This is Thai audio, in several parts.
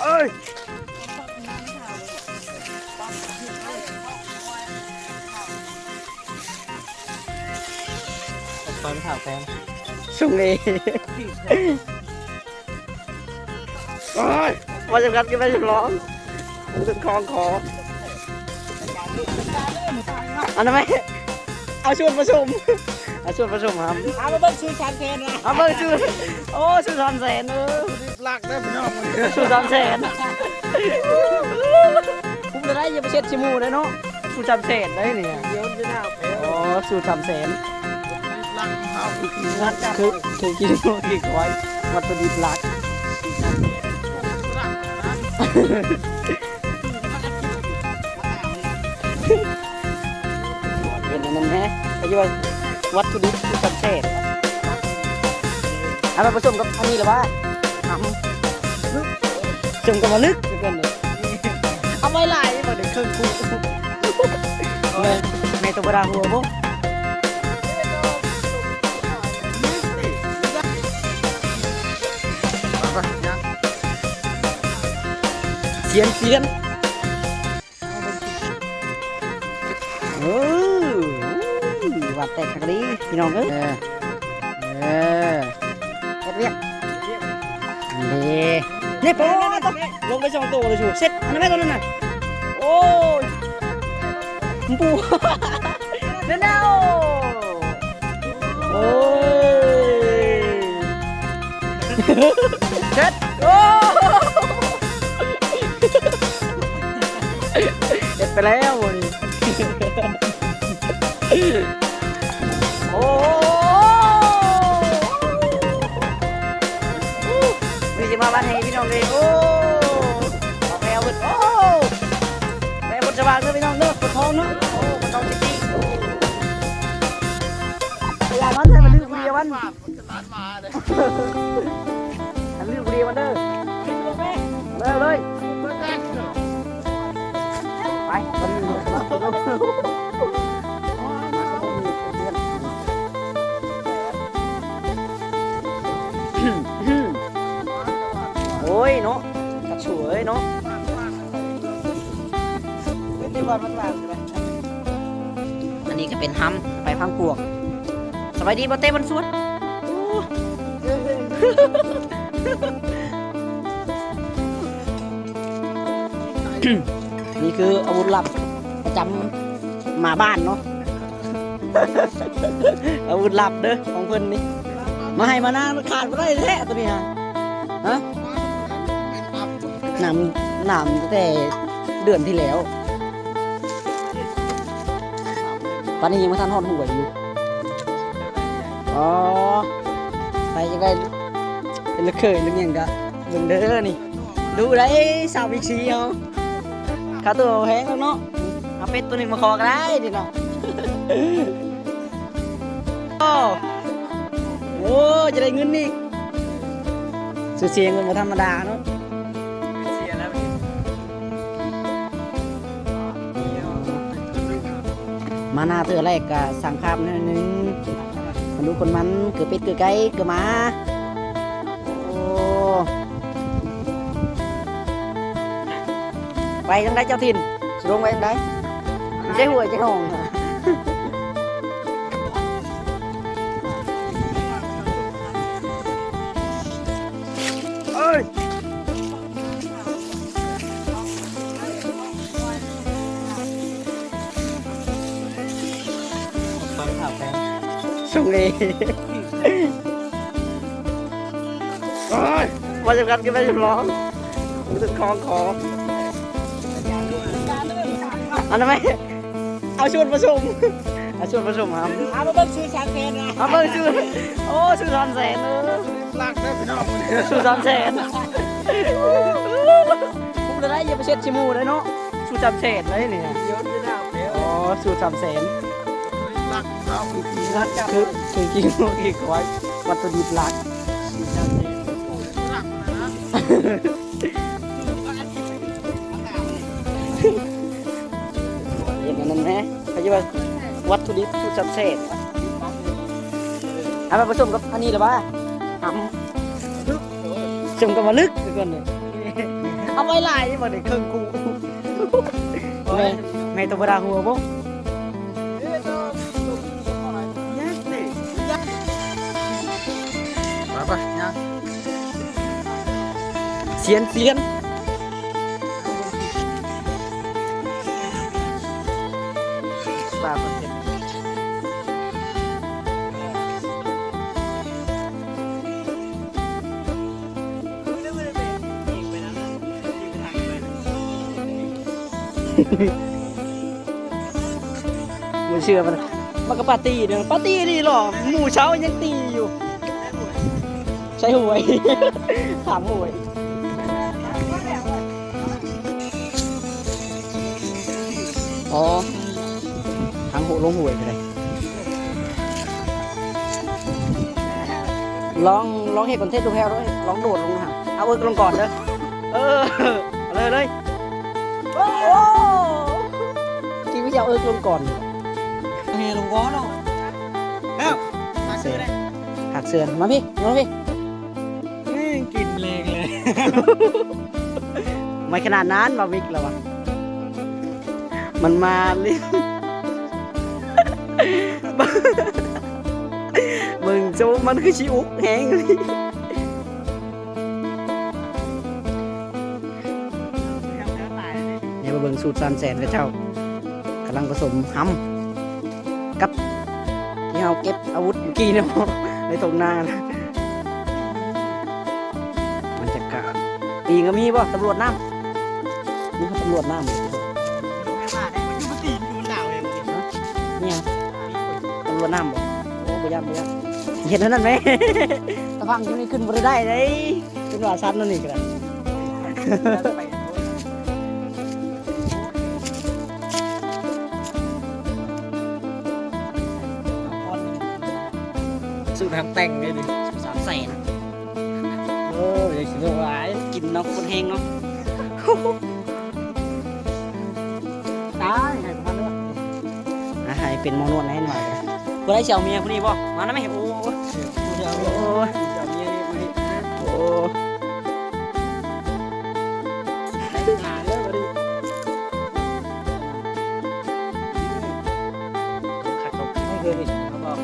เอ้ยตอนข่าวแฟนช่วงนี้โอ้ยมาจากกันก็ไม่จะร้องถึงคลองคออันนั้นไหมเอาชวนประชุมเอาชวนประชุมครับเอามาเบิ้งชื่อ3 แสนนะเอาเบิ้งชื่อโอ้ชื่อ3 แสนหลักได้พี่น้องชื่อ3 แสนผมจะได้ยังไปเช็ดชิมูเลยเนาะชื่อ3 แสนได้เนี่ยเดี๋ยวจะหน้าอ๋อชื่อ3 แสนหลักเอาคือกินกี่ร้อยวัตถุดิบหลักเป็นอันนั้นแฮะไอ้ที่ว่าวัตถุดิบคือ3 แสนเอามาผสมกับอันนี้หรือว่าผสมกับมะลึกกันเลยเอาไว้ลายมาเด็กเครื่องกูในตัวบราหัวพวกเสียนวัดแตกขักดีพี่น้องเอ้ยเฮ็ดเรียกนี่ปูลงไป2 ตัวเลยชูเสร็จอันนั้นไหมตัวนั้นน่ะโอ้ยปูเน่าโอ้ยเสร็จโอ้เสร็จไปแล้วนี่โอ้ยจะมาบ้านให้พี่น้องเลยโอ้เอาแมวบุดโอ้แมวบุดจะบ้านเนอะพี่น้องเนอะปวดท้องเนอะโอ้ปวดท้องจริงๆพยายามมันให้มันลืมเดียวมันมันลืมเดียวมันเด้อเลยไปโอ้ยเนาะกระฉวยเนาะอันนี้ก็เป็นฮัมไปพังปวกสบายดีบ่เต้บนสวนนี่คืออาวุธลับประจำหมาบ้านเนาะอาวุธลับเด้อของเพิ่นนี่มาให้มาหน้าขาดไม่ได้แท้ตัวนี้ฮะหนำตั้งแต่เดือนที่แล้วตอนนี้ยังไม่ทันหอดหัวอยู่อ๋อไปยังไงเป็นลูกเคยลูกยังกะเบิ่งเด้อนี่ดูได้สาวบิ๊กซีเอาขาตัวแพงแล้วเนาะเอาเป็ดตัวหนึ่งมาคอกันได้ดิเนาะโอ้จะได้เงินนี่เสียเงินมาธรรมดาเนาะมาหน้าเตือแรกก็สั่งภาพนิดนึงมาดูคนมันเกือบเป็ดเกือบไก่เกือบหมาโอ้ไปจังได้เจ้าถิ่นสลงไปจังได้ใช่หัวใช่หงเอ้ยตอนข่าวแฟนช่วงนี้โอ้ยมาจากกันก็ไม่จะร้องถึงคลองคออันนั้นไหมเอาชวนประชุมเอาชวนประชุมครับเอามาเบิ้งชื่อ3 แสนนะเอาเบิ้งชื่อโอ้ชื่อ3 แสนหลักได้พี่น้องชื่อ3 แสนผมจะได้ยังไปเช็ดชิมูเลยเนาะชื่อ3 แสนเลยเนี่ยเดี๋ยวจะหน้าอ๋อชื่อ3 แสนหลักเอาคือกินกี่ร้อยวัตถุดิบหลักอย่างนั้นนะเขาจะว่าวัตถุดิบชุดจำเศษเอามาผสมกับอันนี้หรือว่าผสมกับมะลึกกันเลย เอาไว้ลายนี่บ่ได้เครื่องกูแม่ตัวบ่ดาหัวบ่มาป่ะยังเสียนปลาคนเจ็บไม่เชื่อมันก็ปาร์ตี้เดี๋ยวปาร์ตี้ดีหรอหมู่เช้ายังตีอยู่ใช้หวย ถามหวยอ๋อทางหูลงหวยไปเลยลองเหตุผลเทศดูแพลวด้วยลองโดดลงหาเอาลงก่อนเด้อเลยโอ้จริงไม่เอาลงก่อนเฮลงก้อนเนาะแล้วหักเสือนมาพี่กินแรงเลย ไม่ขนาดนั้นมาวิกแล้ววะมันมาลิมึงโจมันคือชิอุกแหงเลยเนี่ยมาเบิ่งสูตร300,000กับเจ้ากำลังผสมห้ำกับที่เราเก็บอาวุธเมื่อกี้เนี่ยในตรงหน้านะมันจะกาดตีก็มีป่ะตำรวจน้ำนี่เขาตำรวจน้ำเนี่ยตำรวจน้ำบอกโอ้บ่ยับเห็นนั่นไหมตะฟังที่นี่ขึ้นบริได้เลยขึ้นว่าซัดนั่นนี่กันสูตรทำแต่งเลยดิ300,000เดี๋ยวสิโดนร้ายกินเนาะคนแห้งเนาะตายให้ประมาณด้วยให้เป็นมอนวดให้หน่อยกูได้เชียวเมียคนนี้ป่ะมาแล้วไหมโอ้เดี๋ยวเมียนี่คนนี้โอ้หาเลยมาดิไม่เคยเห็นเขาบอก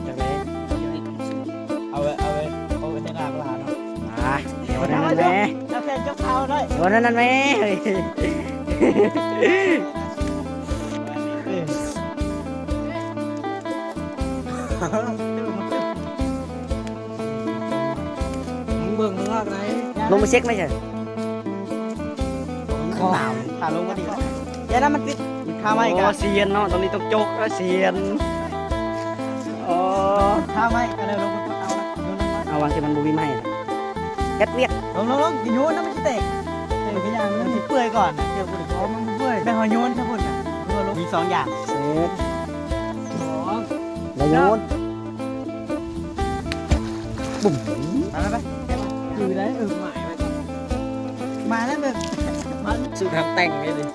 จากไหนเอาไว้ในร้านเนาะเดี๋ยวนั้นแม่ถ้าแฟนจะเผาได้เดี๋ยวนั้นแม่มึงเบิ่งมึงลากไหน ลงมาเช็คไหมใช่ขาลงก็ดีอย่านั้นมันติดข้าไม่กันเซียนเนาะตรงนี้ต้องโจกเซียนอ๋อ ข้าไม่กันเลยลงเอาวางที่มันบุ้ยไหมแก๊สเวียดลงอย่าโยนนะมันจะเตะขยะมันเปื่อยก่อนเดี๋ยวกูจะมันเปื่อยไม่หอยโยนถ้าพูดนะมี2อย่างเสร็จแล้วโยนบุ๋มมาแล้วไปอยู่ได้หมายไปก่อนมาแล้วแบบมันสูตรทำแต่งเลยดิ300,000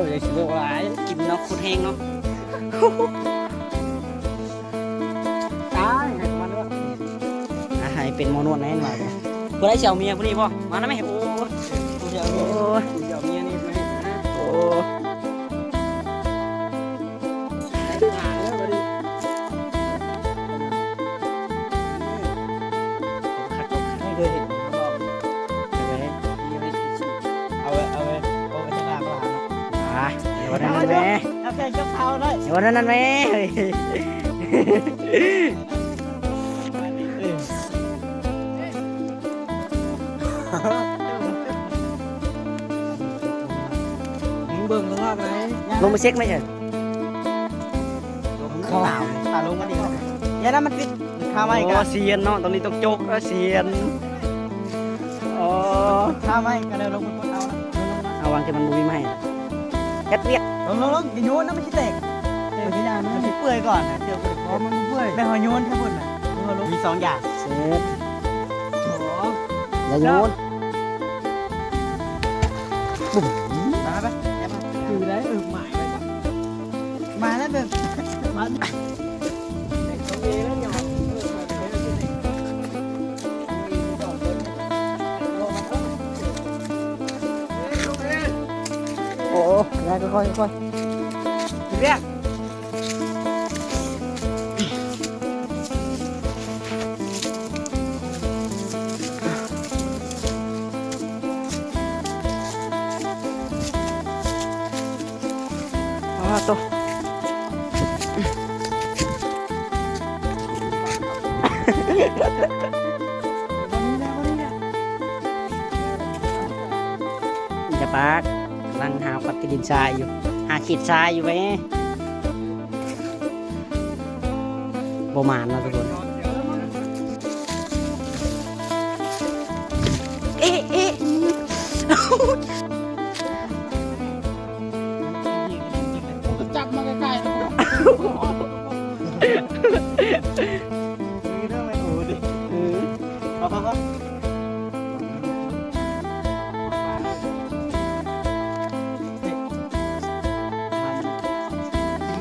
เดี๋ยวสิโดนร้ายกินเนาะคนแห้งเนาะตายให้ประมาณด้วยให้เป็นมอนวดให้หน่อยกูได้เชียวเมียคนนี้ป่ะมาแล้วไหมโอ้เดี๋ยวเมียนี่โอ้เคยเห็นเขาบอกเอาไว้ในร้านเนาะเดี๋ยวนั้นแม่ถ้าแฟนจะเผาได้เดี๋ยวนั้นแม่มึงเบิ่งมึงลากไหนลงมาเช็คไหมใช่ขาลงก็ดีอย่านั้นมันติดข้าไม่กันเซียนเนาะตรงนี้ต้องโจกเซียนอ๋อข้าไม่กันเลยลงเอาวางที่มันบุ้ยไหมแก๊สเวียดลงอย่าโยนนะมันจะเตะขยะมันเปื่อยก่อนเดี๋ยวกูจะมันเปื่อยไม่หอยโยนถ้าพูดนะมี2อย่างเสร็จแล้วโยนบุ๋มมาไปอยู่ได้หมายไปก่อนมาแล้วแบบมันตรงนี้แล้วยัง ค่อยค่อยเรียกตัวจะปากกำลังหาปัดดินทรายอยู่หาขีดทรายอยู่ไหมประมาณนะทุกคนเอ๊ะจับมาใกล้ๆแล้วนี่เรื่องไม่ถูกดิเอา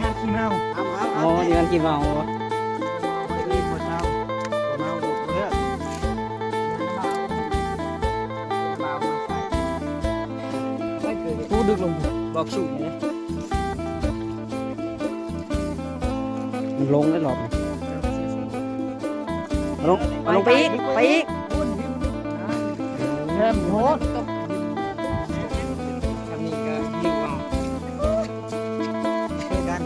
งานขี้เมาโอ้ยมันกี่เมารีบหมดเมาเลือกเบามาใส่ไม่เคยพูดดึกลงบอกสูตรนะ มันลงได้หรอกลงไปอีกเริ่มโหดทำนี่ก็ดึงออกช่วยกัน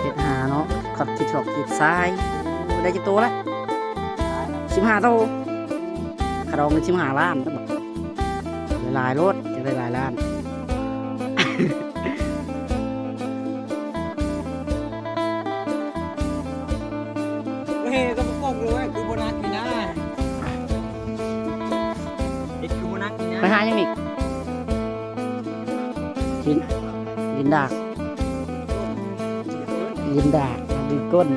เห็ดหาเนาะขัดขีดฉอกขีดทรายได้กี่ตัวละ15 ตัวขรองเป็น15 ล้านต้องแบบหลายรถจะได้หลายล้านเฮ้ยต้องป้องเลยคือโบนัสนี่นะคือโบนัสนี่นะ ไปหายังอีกยินดากดึงก้น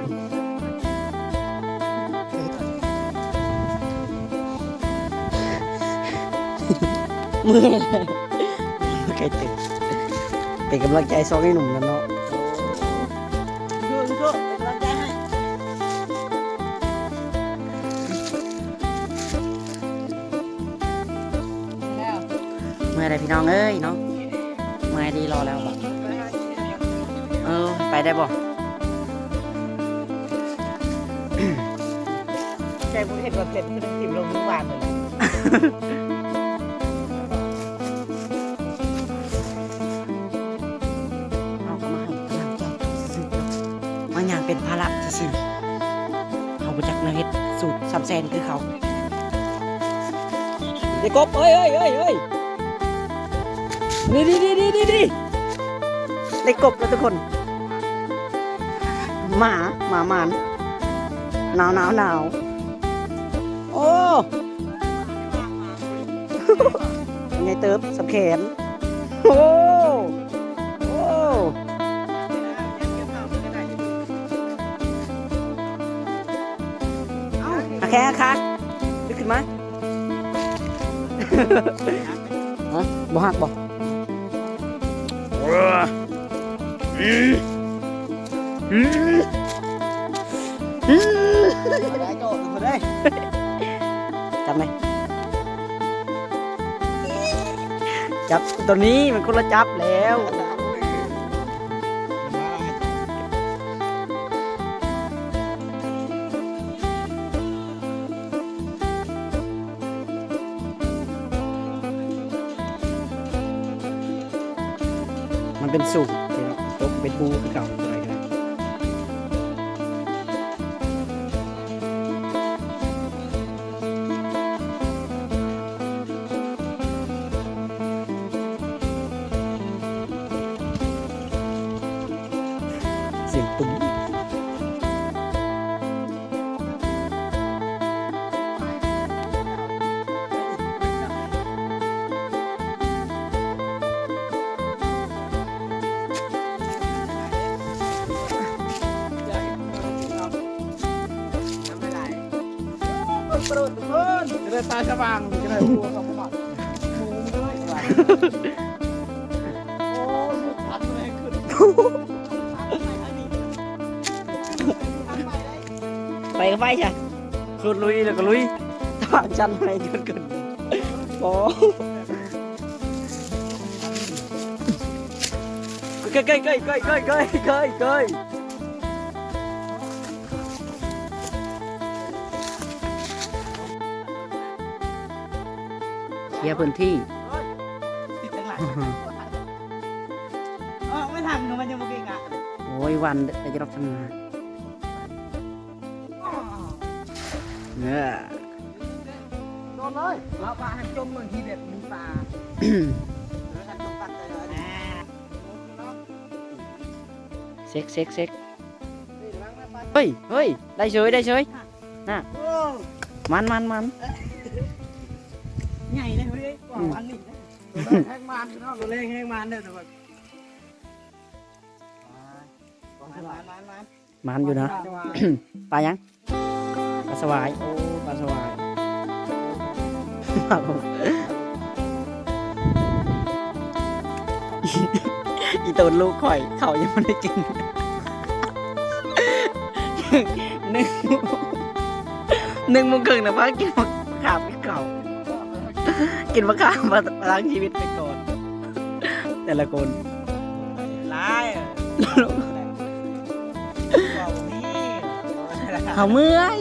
เมื่อยใครตื่นเป็นกำลังใจซองให้หนุ่มกันเนาะสู้เป็นกำลังใจให้แล้ว เมื่อยอะไรพี่น้องเอ้ยเนาะเมื่อยดีรอแล้วบ่ไปได้บ่ ใจผมเห็นว่าเสร็จมันต้องทิ่มลงทุกวันเลยเอาก็มาให้กำลังใจซื่อๆมันอย่างเป็นภาระซื่อๆเขาไปจักนาเฮ็ดสูตรซับแซนคือเขาเด็กกบเอ้ยนี่เด็กกบแล้วทุกคนหมามันหนาวโอ้ไงเติบสับแขนโอ้แค่ค่ะดึกขึ้นมาฮะบ่หักบ่ได้โจทย์มาได้จับไหมจับตัวนี้มันคนละจับแล้วมันเป็นสูตรตกเป็นปูคือเก่าอะไรกันเสียงตุ้มโปรดทุกคนจะได้ตาสว่างจะได้หัวกับหมดหมู โอ้ยพันเลยขึ้น ไปก็ไปจ้ะสุดลุยแล้วก็ลุยทางชันไปจนขึ้นโอ้เกยเคลียร์พื้นที่ ติดจังหลังไม่ทำมันจะมาเก่งอ่ะ โอ้ยวันเดี๋ยวจะรับทำงานเนี่ย โดนเลยเอาปลาหันจมเหมือนที่แบบมีปลาหันจมปัดเลยนะ เซ็กเฮ้ยได้เฉยน่ะมัน ใหญ่เลยเฮ้ยกว่าวันนี้แห้งมันเนาะตัวเล็กแห้งมันเด้อแบบมันอยู่นะปลายังปลาสวายโอ้ปลาสวายอีตัวลูกข่อยเขายังไม่ได้กินหนึ่งโมงครึ่งนะพ่อกินมะขามกินเขากินมะขามมาล้างชีวิตไปก่อนแต่ละคน ร้าย เขาเมื่อย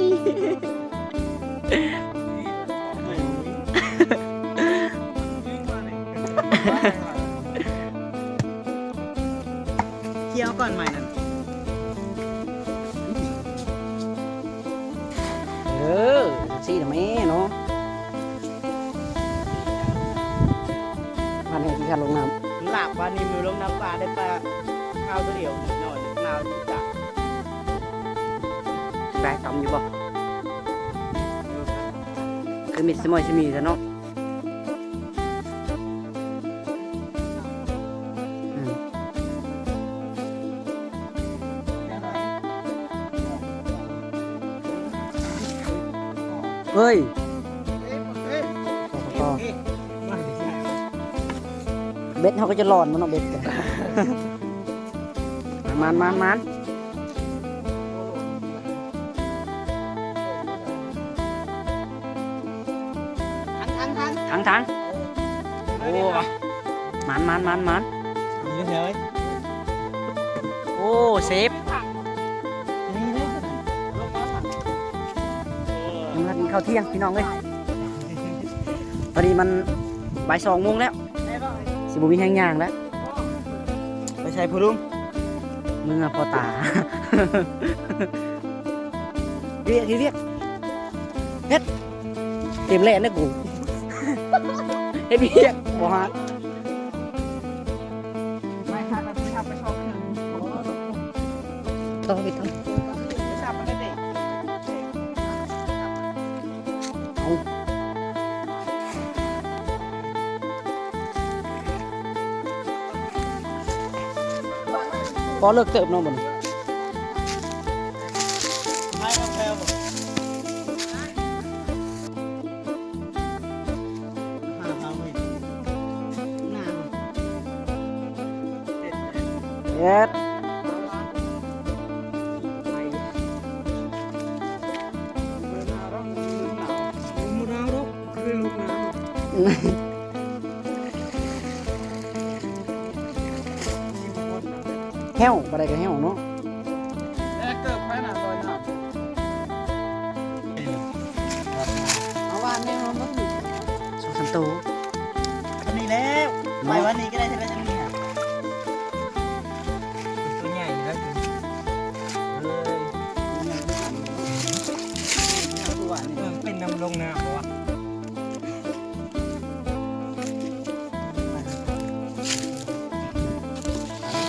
เคี่ยวก่อนใหม่นั่น ซี่นะแม่เนาะวันนี้ที่การลงน้ หลับวันนี้มือลงน้ำปลาได้ปลาข้าวตัวเดียวหน่อยนาวที่จับ ำได้ทำอยู่บ่คือมีสมอยสมีแต่เนาะเฮ้ยเบ็ดเขาก็จะหลอนมันเนาะเบ็ดกันมัน ทั้งโอ้มันนี่เฮ้ย โอ้เซฟ นี่เลย ยังมากินข้าวเที่ยงพี่น้องเลยพอดีมันบ่าย2 โมงแล้วสิบุมีแห้งย่างแล้ว ไปใช้ผู้ลุง มึงอะพอตา เรียกเฮ็ดเต็มแล่นนะกูเฮ็ดเรียกบ่ฮะ ไม่ทำไปทำไปชอบหนึ่ง ต้องไปท ไม่ทำมันก็เด็ก ำพอเลิกเติบน้องบ่น ไม่ต้องแพลวเฮ็ดแห้วบ่ได้ก็แห้วเนาะ เกิดไปหนาลอยหนาเอาวันนี้มันก็ถูก 2-3 ตัว วันนี้แล้วไปวันนี้ก็ได้ใช่ไหมจะมีอ่ะตัวใหญ่แล้วเป็นน้ำลงน้ำวะ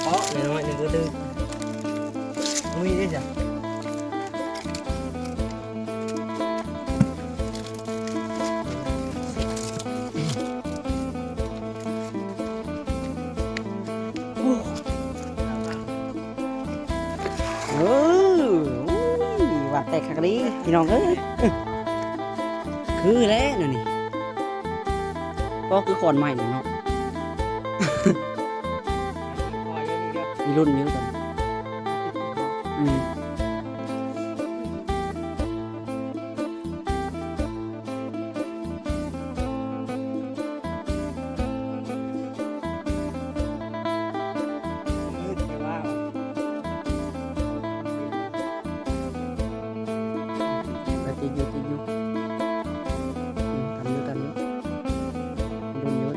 เพราะเลยน้อยหนึ่งก็ดื้อมีได้จ้ะวัดแต่คักดีพี่น้องเอ้ยคือแล้วนี่ก็คือขอนใหม่เนาะ มีรุ่นอยู่ตอนอืมติดอยู่ติดอยู่ทำอยู่รุ่นอยู่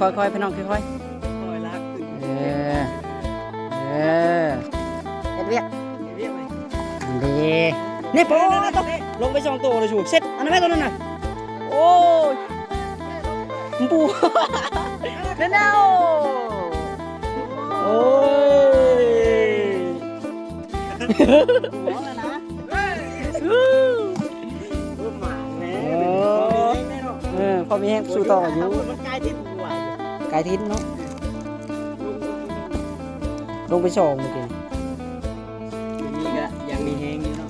ค่อยพี่น้องค่อยเออเฮ็ดเวียกดีนี่โป้ต้องลงไป2ตัวเลยชูเสร็จอันนั้นแม่ตัวนั้นน่ะโอ้ยปูนั่นเอาโอ้ยพอมีแห้งสู้ต่ออยู่ไกลทิ้นเนาะลงไป2เมื่อกี้ นี่ก็ยังมีแห้งอยู่เนาะ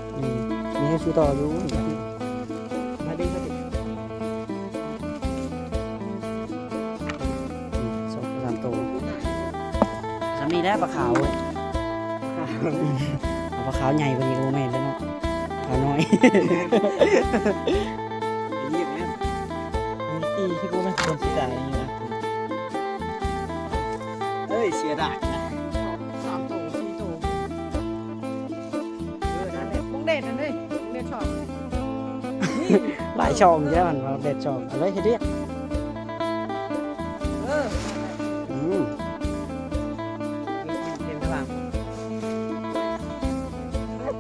มีให้สู้ต่ออยู่ มาดิ2-3ตัวสามีได้ปลาขาวเอาปลาขาวใหญ่กว่านี้ก็แม่นแล้วเนาะขาวน้อย ยี่เนี่ยมีที่กูไม่ควรเสียดายอย่างนี้นะเอ้ยเสียดายนะ3 ตัว4 ตัวนั่นแหละมงเด็ดนั่นเลยมงเด็ดชอบ หลายช่องเยอะมันเราเด็ดช่องอะไรเฮ็ดเรียก เต็มพลัง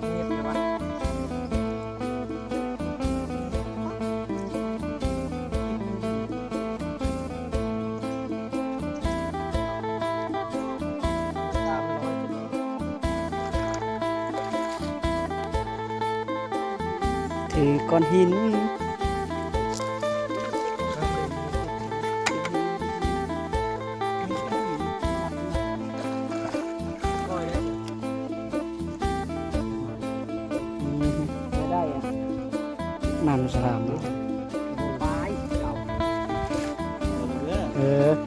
เงียบเลยวะ ถือก้อนหินได้อะ มันสลามเนาะ ปลายเก่า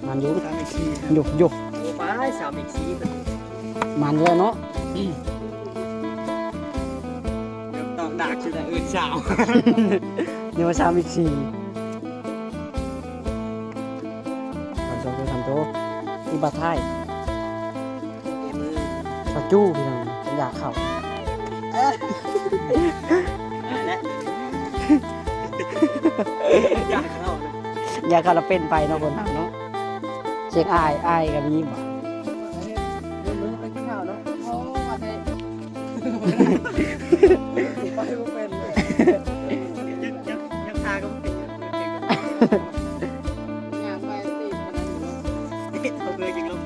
มันอยู่ สามอีกสี่ หยุกหยุก ปลาย3อีก4เป็น มันเลยเนาะ ตอกดักชื่อแต่อื่นสาว เดี๋ยวมาซ้ำอีก42 ตัว 3 ตัวที่บาท้าย มือ ปลาจู้พี่น้องอยากเข้า และอยากเข้าเลย อยากเข้าแล้วเป็นไปเนาะคนทำเนาะเช็คอายกับมีบ่ มือไปกินข้าวเนาะโอ้มาเถอะไปก็เป็นเลยยังทาก็เป็นงานไปตีมันนั่นอยู่เขาเคยยิงลม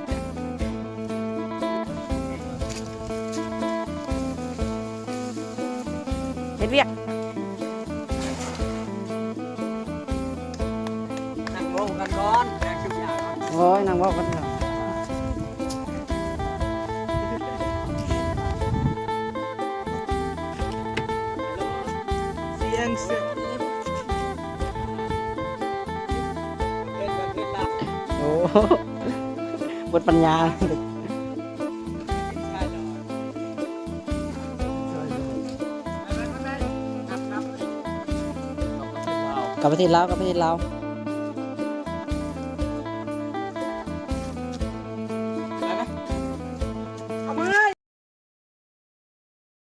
เฮ็ดเวียก นั่งโง่กันก่อนแบกชุบยาก่อน โอ้ยนางเว่ากันเถอะ เสียงเสียงเป็นแบบเป็นลับ โอ้บทปัญญา ใช่หรอไม่นับ กับประเทศลาวกับประเทศลาว